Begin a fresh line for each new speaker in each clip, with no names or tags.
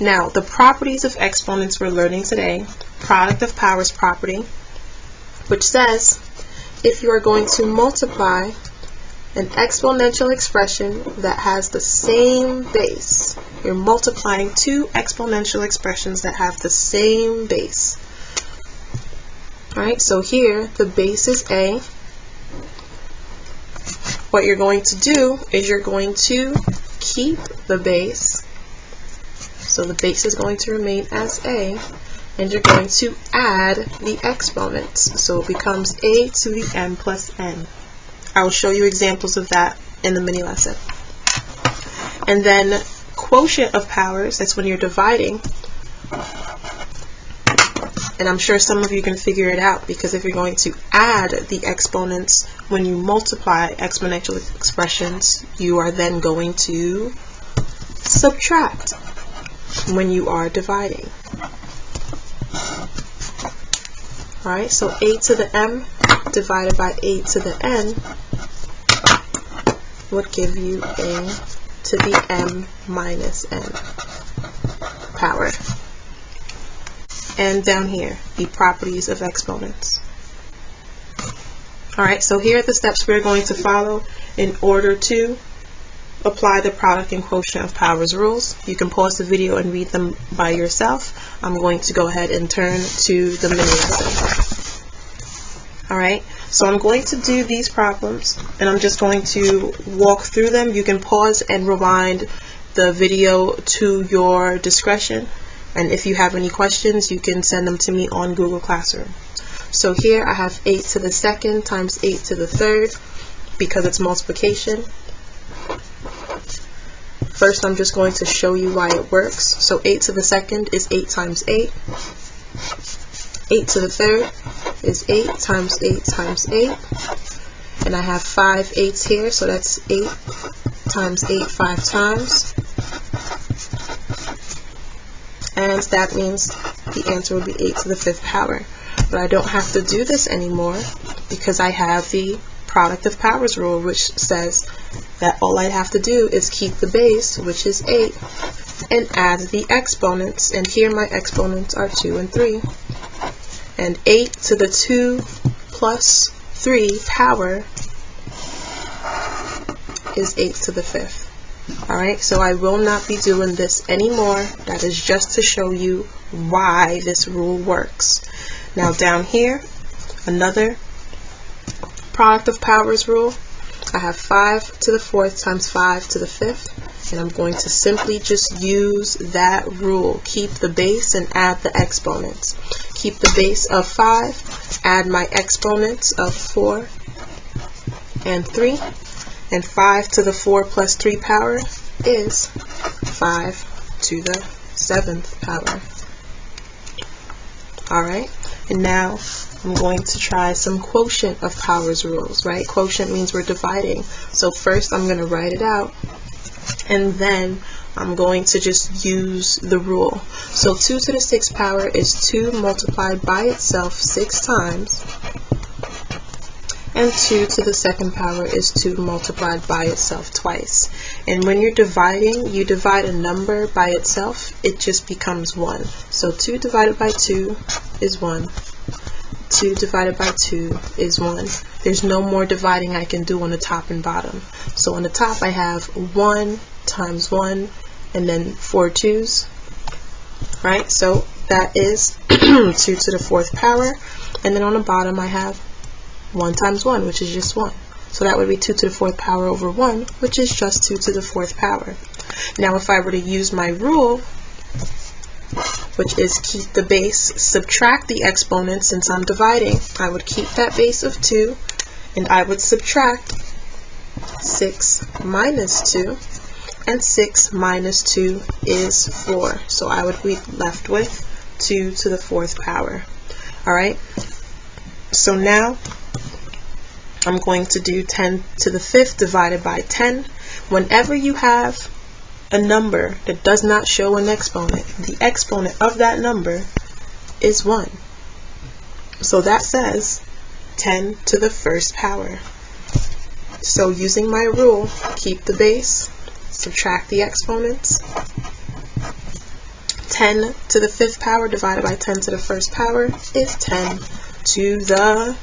Now, the properties of exponents we're learning today, product of powers property, which says if you are going to multiply an exponential expression that has the same base, you're multiplying two exponential expressions that have the same base. Alright, so here the base is a. What you're going to do is you're going to keep the base. So the base is going to remain as a, and you're going to add the exponents. So it becomes a to the n plus n. I will show you examples of that in the mini lesson. And then quotient of powers, that's when you're dividing. And I'm sure some of you can figure it out, because if you're going to add the exponents when you multiply exponential expressions, you are then going to subtract when you are dividing. Alright, so a to the m divided by a to the n would give you a to the m minus n power. And down here, the properties of exponents. Alright, so here are the steps we're going to follow in order to apply the product and quotient of powers rules. You can pause the video and read them by yourself. I'm going to go ahead and turn to the mini lesson. Alright, so I'm going to do these problems and I'm just going to walk through them. You can pause and rewind the video to your discretion. And if you have any questions, you can send them to me on Google Classroom. So here I have 8 to the second times 8 to the third, because it's multiplication. First, I'm just going to show you why it works. So 8 to the second is 8 times 8. 8 to the third is 8 times 8 times 8. And I have 5 8s here, so that's 8 times 8 5 times. And that means the answer would be 8 to the 5th power. But I don't have to do this anymore because I have the product of powers rule, which says that all I have to do is keep the base, which is 8, and add the exponents. And here my exponents are 2 and 3. And 8 to the 2 plus 3 power is 8 to the 5th. Alright, so I will not be doing this anymore. That is just to show you why this rule works. Now down here, another product of powers rule. I have 5 to the 4th times 5 to the 5th, and I'm going to simply just use that rule. Keep the base and add the exponents. Keep the base of 5, add my exponents of 4 and 3. And 5 to the 4 plus 3 power is 5 to the 7th power. Alright, and now I'm going to try some quotient of powers rules, right? Quotient means we're dividing. So first I'm going to write it out, and then I'm going to just use the rule. So 2 to the 6th power is 2 multiplied by itself 6 times. And 2 to the 2nd power is 2 multiplied by itself twice. And when you're dividing, you divide a number by itself, it just becomes 1. So 2 divided by 2 is 1. 2 divided by 2 is 1. There's no more dividing I can do on the top and bottom. So on the top I have 1 times 1 and then 4 2's. Right? So that is 2 to the 4th power. And then on the bottom I have 1 times 1, which is just 1. So that would be 2 to the 4th power over 1, which is just 2 to the 4th power. Now if I were to use my rule, which is keep the base, subtract the exponents, since I'm dividing, I would keep that base of 2, and I would subtract 6 minus 2, and 6 minus 2 is 4. So I would be left with 2 to the 4th power. Alright, so now I'm going to do 10 to the 5th divided by 10. Whenever you have a number that does not show an exponent, the exponent of that number is 1. So that says 10 to the 1st power. So using my rule, keep the base, subtract the exponents, 10 to the 5th power divided by 10 to the 1st power is 10 to the,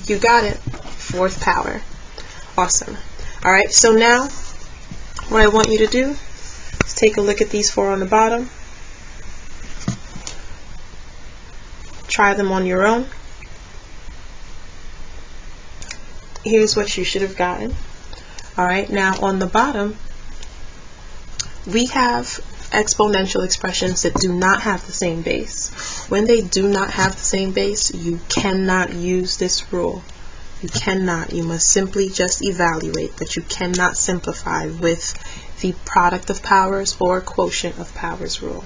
you got it, 4th power. Awesome. Alright, so now what I want you to do is take a look at these 4 on the bottom. Try them on your own. Here's what you should have gotten. Alright, now on the bottom, we have exponential expressions that do not have the same base. When they do not have the same base, you cannot use this rule. You cannot. You must simply just evaluate, but you cannot simplify with the product of powers or quotient of powers rule.